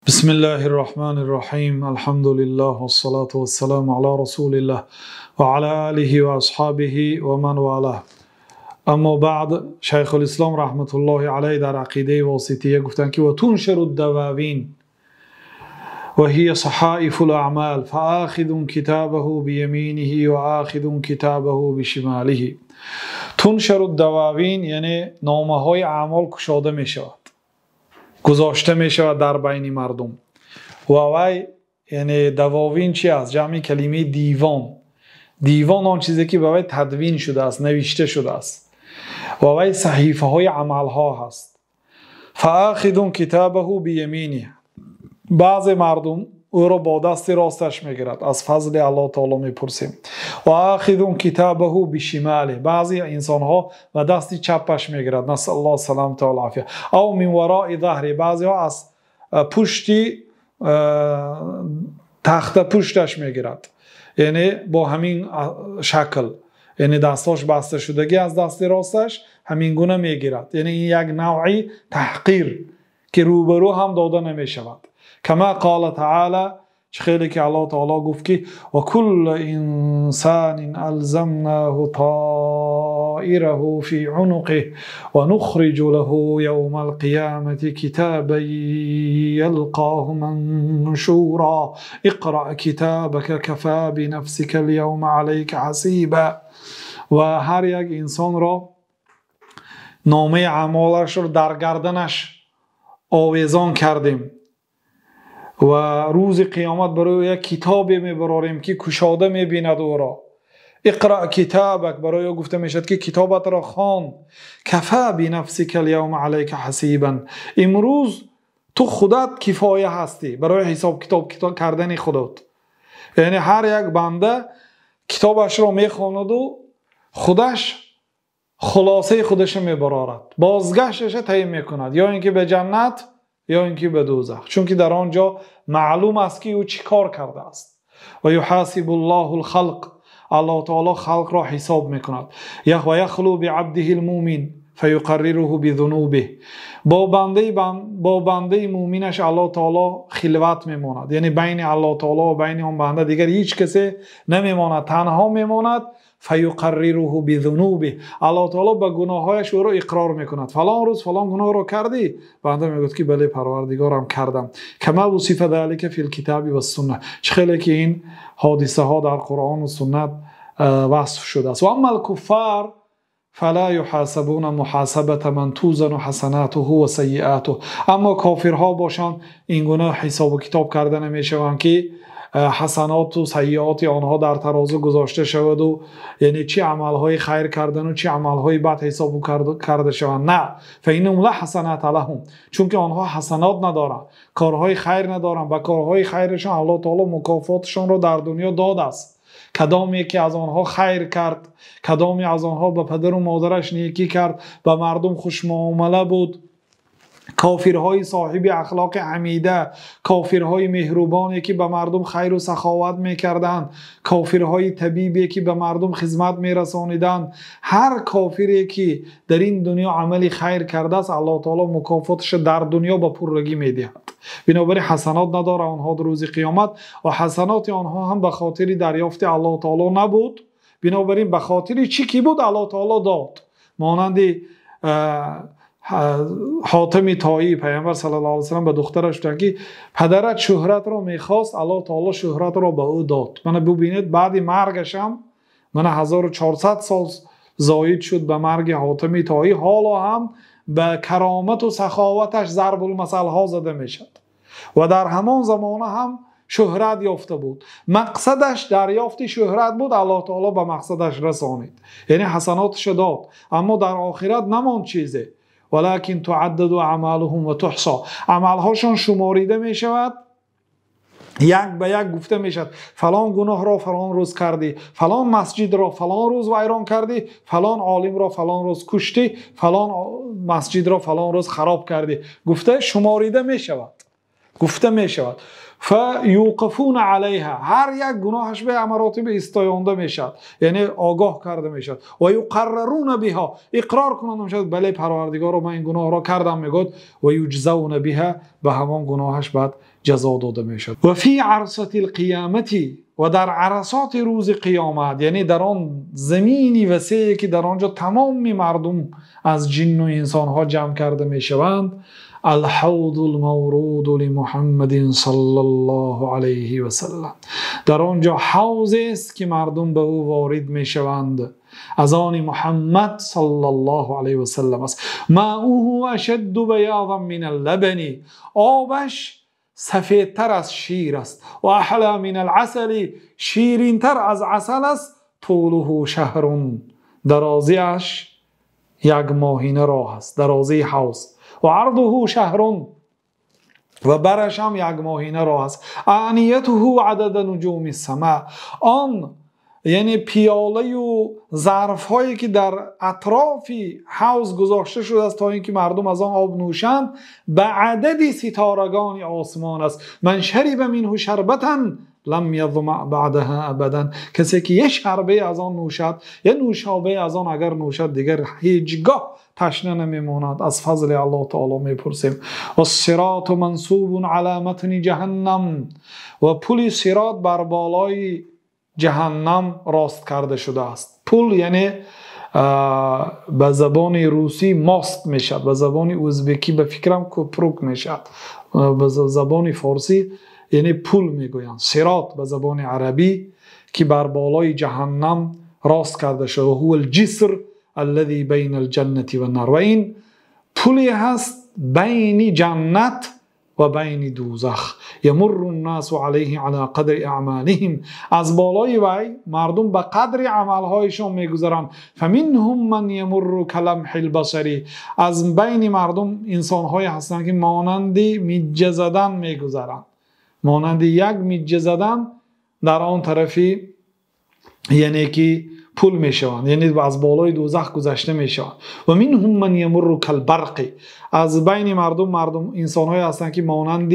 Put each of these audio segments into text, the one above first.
بسم الله الرحمن الرحيم الحمد لله والصلاة والسلام على رسول الله وعلى آله وأصحابه ومن والاه. اما بعد، شیخ الاسلام رحمت الله علیه در عقیده واسطیه گفتند که و تنشر الدواوین و هی صحائف الاعمال فآخذ کتابه بیمینه و آخذ کتابه بشماله. تنشر الدواوین یعنی نامه های اعمال کشاده می شود، گذاشته می شود در بین مردم. و وی یعنی دواوین چی است؟ جمع کلمه دیوان. دیوان آن چیزی که به وی تدوین شده است، نوشته شده است. و وی صحیفه های عمل ها هست. فآخذ کتابه بیمینه، بعض مردم او را با دست راستش میگیرد، از فضل الله تعالی میپرسیم. و آخذ کتابه بشماله، بعضی انسان ها و دست چپش میگیرد، نسأل الله سلامت و العافیه. او من وراء ظهره، بعضی ها از پشتی تخت پشتش میگیرد، یعنی با همین شکل، یعنی دستاش بسته شدگی از دست راستش همین گونه میگیرد. یعنی این یک نوعی تحقیر که روبرو هم داده نمیشود. کما قال تعالی، خیلی که الله تعالی گفت که و کل انسان الزمناه طائره فی عنقه و نخرج له یوم القیامة کتابا یلقاه منشورا اقرأ کتابک کفی بنفسک اليوم علیک حسیبا. و هر یک انسان را نامه اعمالش را در گردنش آویزان کردیم و روز قیامت برای یک کتابی میبراریم که کشاده میبیند او را. اقرأ کتابک، برای او گفته میشد که کتابت را خوان. کفی بنفسک الیوم علیک حسیبا، امروز تو خودت کفایه هستی برای حساب کتاب کردن خودت. یعنی هر یک بنده کتابش را میخواند و خودش خلاصه خودش میبرارد، بازگشتش تعیین میکند، یا اینکه به جنت یا اینکه به دوزخ، چون که در آنجا معلوم است که او چی کار کرده است. و یحاسب الله الخلق، الله تعالی خلق را حساب میکند. و یخلو بعبده المؤمن فیقرره بذنوبه، با بنده مومنش الله تعالی خلوت میماند، یعنی بین الله تعالی و بین آن بنده دیگر هیچ کسی نمیماند، تنها میماند. فیقرره بذنوبه، الله تعالی به گناهایش او را اقرار میکند. فلان روز فلان گناه را کردی؟ بنده میگوید که بله پروردگارم کردم. کما وصف ذلک فی الکتاب و السنه، خیلی که این حادثه ها در قرآن و سنت وصف شده است. و اما الکفار فلا یحاسبون محاسبه من توزن حسناته و سیئاته، اما کافرها باشند این گونه حساب و کتاب کرده نمیشوند که حسنات و سیئات آنها در ترازو گذاشته شود و یعنی چی عملهای خیر کردن و چی عملهای بد حساب کرده شوند. نه، فإنهم لا حسنات لهم، چون که آنها حسنات ندارند، کارهای خیر ندارند. با کارهای خیرشان الله تعالی مکافاتشان را در دنیا داده است. کدامی که از آنها خیر کرد، کدامی از آنها به پدر و مادرش نیکی کرد، به مردم خوش معامله بود، کافرهای صاحب اخلاق حمیده، کافرهای مهربانی که به مردم خیر و سخاوت میکردند، کافرهای طبیبی که به مردم خدمت میرسانیدند، هر کافری که در این دنیا عملی خیر کرده است الله تعالی مکافاتش در دنیا به پررگی میدهد. بنابراین حسنات نداره آنها در روز قیامت، و حسنات آنها هم به خاطر دریافت الله تعالی نبود، بنابراین به خاطر چی کی بود الله تعالی داد. مانند حاتم طایی، پیامبر صلی الله علیه و سلم به دخترش گفت که پدرت شهرت را میخواست، الله تعالی شهرت را به او داد. من ببینید بعد مرگش هم 1400 سال زاید شد به مرگ حاتم طایی، حالا هم به کرامت و سخاوتش ضرب المثل ها زده میشد و در همان زمانه هم شهرت یافته بود. مقصدش دریافت شهرت بود، الله تعالی به مقصدش رسانید، یعنی حسناتش داد. اما در آخرت نماند چیزی، ولكن تعدد اعمالهم و تحصى، عملهاشون شماریده می شود، یک به یک گفته می شود فلان گناه را فلان روز کردی، فلان مسجد را فلان روز ویران کردی، فلان عالم را فلان روز کشتی، فلان مسجد را فلان روز خراب کردی، گفته شماریده می شود. گفته می شود فیوقفون علیها، هر یک گناهش به مراتب استایانده می شود، یعنی آگاه کرده می شود. و یقررون بها، اقرار کنند می شود بله پروردگار من این گناه را کردم میگوید. و یجزون بها، به همان گناهش بعد جزا داده می شود. و فی عرصه القیامتی، و در عرصات روز قیامت، یعنی در آن زمینی وسیعی که در آنجا تمام مردم از جن و انسان ها جمع کرده می شوند، الحوض المورود لمحمد صلی الله علیه و سلم، در آنجا حوض است که مردم به او وارد می شوند، از آن محمد صلی الله علیه و سلم است. ماؤه اشد بیاضا من اللبن، آبش سفیدتر از شیر است. و احلی من العسل، شیرین تر از عسل است. طوله شهر، درازیش یک ماهینه راه است، درازی حوض. و عرضه شهر، و برش هم یک ماهینه راه است. آنیته عدد نجوم السماء، آن یعنی پیاله و ظرف هایی که در اطراف حوض گذاشته شده است تا اینکه مردم از آن آب نوشند، به عدد ستارگان آسمان است. من شرب منه شربتا لم یظمأ بعدها ابدا، کسی که یک شربه از آن نوشد، یا نوشابه از آن اگر نوشد دیگر هیچگاه تشنه نمیماند. از فضل الله تعالی میپرسیم. و الصراط منصوب علی متن جهنم، و پل صراط بر بالای جهنم راست کرده شده است. پل یعنی به زبان روسی ماست میشد، به زبان ازبکی به فکرم کپروک میشد، به زبان فارسی یعنی پل میگویند. صراط به زبان عربی که بر بالای جهنم راست کرده شده. هو الجسر الذي بین الجنة و النار، و این پلی هست بین جنت و بین دوزخ. یمر الناس علیه علی قدر اعمالهم، از بالای وی مردم به قدر عملهایشان میگذرند. فمنهم من یمر کلمح البصری، از بین مردم انسانهایی هستند که مانند میجه زدن میگذرند، مانند یک میجه زدن در آن طرفی، یعنی که پول میشوند، یعنی از بالای دوزخ گذشته میشوند. و منهم من یمر کالبرق، از بین مردم انسان‌هایی هستند که مانند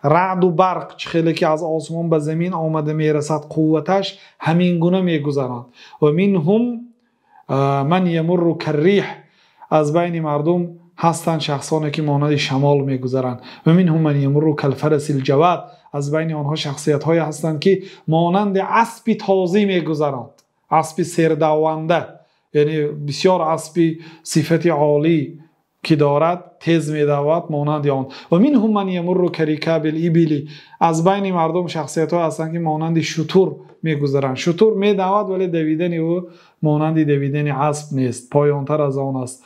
رعد و برق، خیلی که از آسمان به زمین آمده میرسد قوتش، همین گونه میگذرند. و منهم من یمر کالریح، از بین مردم هستند شخصانی که مانند شمال میگذرند. و منهم من یمر کالفرس الجواد، از بین آنها شخصیت‌هایی هستند که مانند اسب تازی میگذرند، اسب سردونده، یعنی بسیار اسب صفت عالی که دارد، تیز میدود مانند آن. و منهم من یمر کریکاب الابل، از بین مردم شخصیت‌ها هستند که مانند شتر میگذرند. شتر میدود ولی دویدن او مانند دویدن اسب نیست، پایانتر از آن است.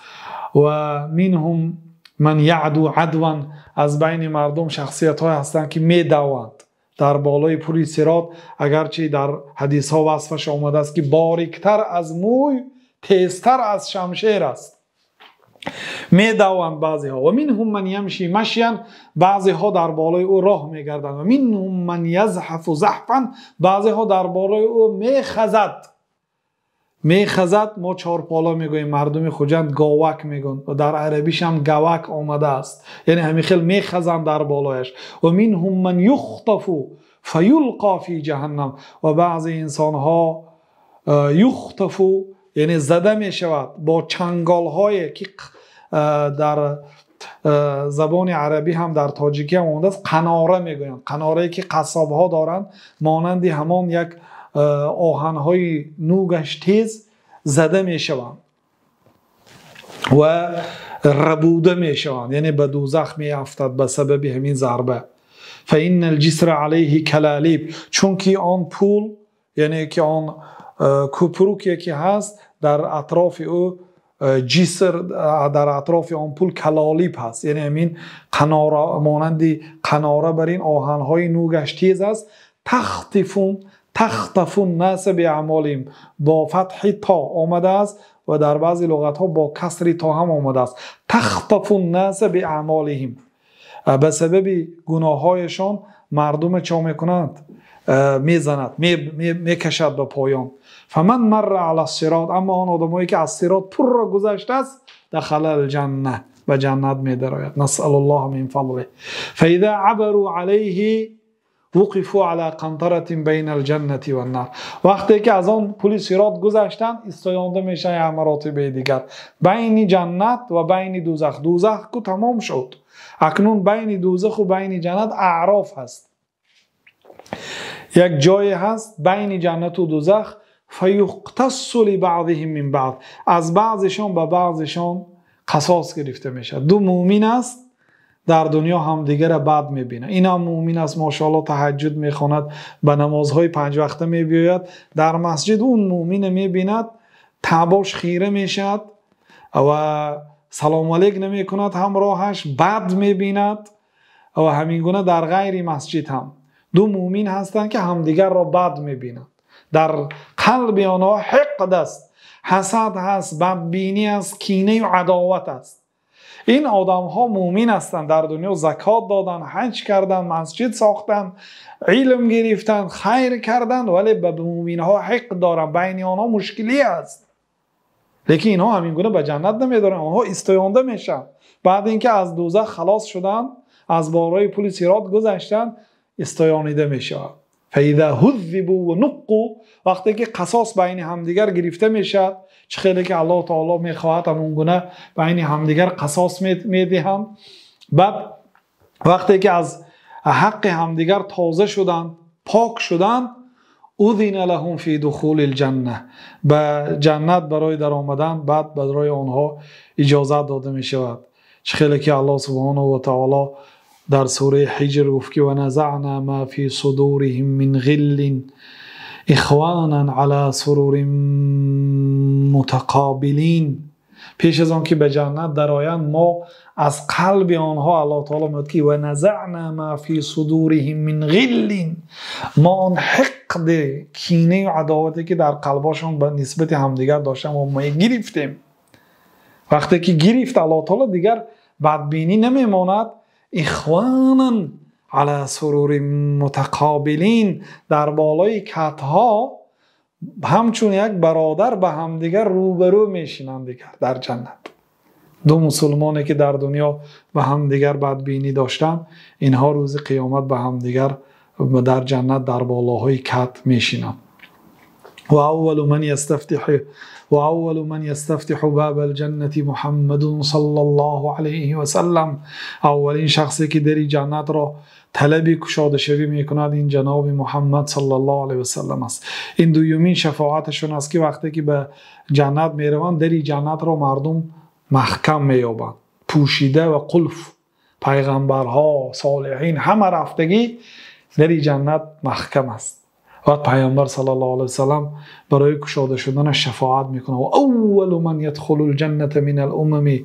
و منهم من یعدو عدوا، از بین مردم شخصیت‌ها هستند که میدوند در بالای پل صراط، اگرچه در حدیث ها وصفش آمده است که باریکتر از موی، تیزتر از شمشیر است، میدوند بعضی ها. و منهم من یمشی مشیا، بعضی ها در بالای او راه میگردند. و منهم من یزحف زحفا، بعضی ها در بالای او میخزد. ما چارپالا میگوییم، مردم خوجند گاوک میگن، و در عربیش هم گاوک آمده است، یعنی همین خیلی میخزند در بالایش. و منهم من یخطف فیلقا فی جهنم، و بعضی انسان ها یخطف یعنی زده میشود با چنگال هایی که در زبان عربی هم در تاجیکی هم آمده است، قناره میگویند. قناره که قصاب ها دارند، مانند همان یک آهن های نوگش تیز زده می شوند و ربوده می شوند، یعنی به دوزخ می افتد به سبب همین ضربه. فإن الجسر علیه کلالیب، چون که آن پول، یعنی که آن کوپروکی که هست در اطراف او جسر، در اطراف آن پول کلالیب هست، یعنی همین قناره، مانند قناره بر این آهن های نوگش تیز است. تخطف الناس باعمالهم، با فتح تا آمده است و در بعضی لغت ها با کسر تا هم آمده است. تخطف الناس باعمالهم، به سبب گناه هایشان مردم چا میکنند؟ میزند، میکشد به پایان. فمن مر علی الصراط، اما آن آدمایی که از صراط پر را گذشته است، دخل الجنه، به جنت می دراید. نسأل الله من فضله. فاذا عبروا علیه وقفوا على قنطره بین الجنه و النار. وقتی که از آن پل صراط گذشتن استایانده میشن مراتب دیگر بین جنت و بین دوزخ. دوزخ کو تمام شد، اکنون بین دوزخ و بین جنت اعراف هست، یک جای هست بین جنت و دوزخ. فیقتص لبعضهم من بعض، از بعضشان به بعضشان قصاص گرفته میشه. دو مومن است در دنیا هم دیگر بد میبینه. این هم مومن است ماشاءالله تهجد میخواند، به نمازهای 5 وقته میبیاید، در مسجد اون مومن میبیند تباش خیره میشد و سلام علیک نمیکند، همراهش بد میبیند. و همین گونه در غیر مسجد هم دو مومن هستند که همدیگر را بد میبینند. در قلب آنها حقد است، حسد هست، بدبینی است، کینه و عداوت است. این آدم ها مومن هستند، در دنیا زکات دادن، حج کردن، مسجد ساختن، علم گرفتن، خیر کردن، ولی به مومن ها حقد دارن، بین آنها مشکلی است. لیکن اینها همین گونه به جنت نمیدارن، آنها استایانده میشن. بعد اینکه از دوزخ خلاص شدن، از بالای پل صراط گذشتن، استایانیده میشه. فاذا هذبوا و نقوا، وقتی که قصاص بین همدیگر گرفته میشه، چه خیلی که الله تعالی میخواهد همون گونه بین همدیگر قصاص میدهند. بعد وقتی که از حق همدیگر تازه شدن، پاک شدن، اذن لهم فی دخول الجنه، به جنت برای در آمدن بعد برای آنها اجازت داده می شود. چه خیلی که الله سبحانه و تعالی در سوره حجر گفت که و نزعنا ما فی صدورهم من غل اخوانا على سرور متقابلین. پیش از آن که به جنت درآیند ما از قلب آنها، الله تعالی میگه که و نزعنا ما فی صدورهم من غل، ما آن حقد، کینه و عداوتی که در قلبشان به نسبت همدیگر داشتن و ما گرفتیم. وقتی که گرفت الله تعالی دیگر بدبینی نمیماند. اخوانا علی سرور متقابلین، در بالای کتها همچون یک برادر به همدیگر روبرو میشینند دیگر در جنت. دو مسلمانی که در دنیا به همدیگر بدبینی داشتن، اینها روز قیامت به همدیگر در جنت در بالاهای کت میشینند. و اول من یستفتح باب الجنة محمد صلی الله علیه و سلم. اولین شخصی که در جنت را طلب گشاده شوی میکند این جناب محمد صلی الله علیه و سلم است. این دومین شفاعتشون است که وقتی که به جنت میروند، در جنت را مردم محکم مییابند، پوشیده و قلف. پیغمبرها، صالحین، همه رفتگی در جنت محکم است. و پیامبر صلی الله علیه و سلم برای گشاده شدن شفاعت میکنه. و اول من يدخل الجنه من الامم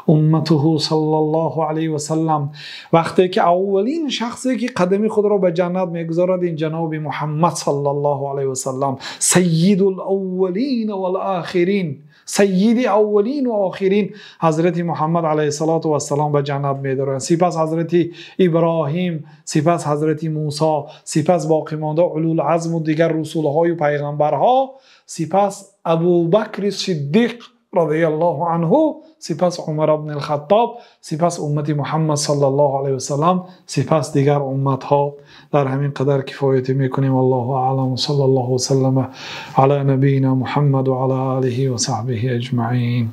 امته صلی الله علیه و سلم. وقتی که اولین شخصی که قدمی خود را به جنت میگذارد این جناب محمد صلی الله علیه و سلم، سید الاولین والآخرین، سید اولین و آخرین حضرت محمد علیه السلام به جنت می‌دارند. سپس حضرت ابراهیم، سپس حضرت موسی، سپس باقی مانده اولو العزم و دیگر رسول‌های و پیغمبرها، سپس ابوبکر صدیق رضی الله عنه، سپس عمر بن الخطاب، سپس امت محمد صلی الله علیه و سلم، سپس دیگر امت‌ها. در همین قدر کفایت میکنیم. الله اعلم. صلی الله وسلم علی نبینا محمد و علی آله و صحبه اجمعین.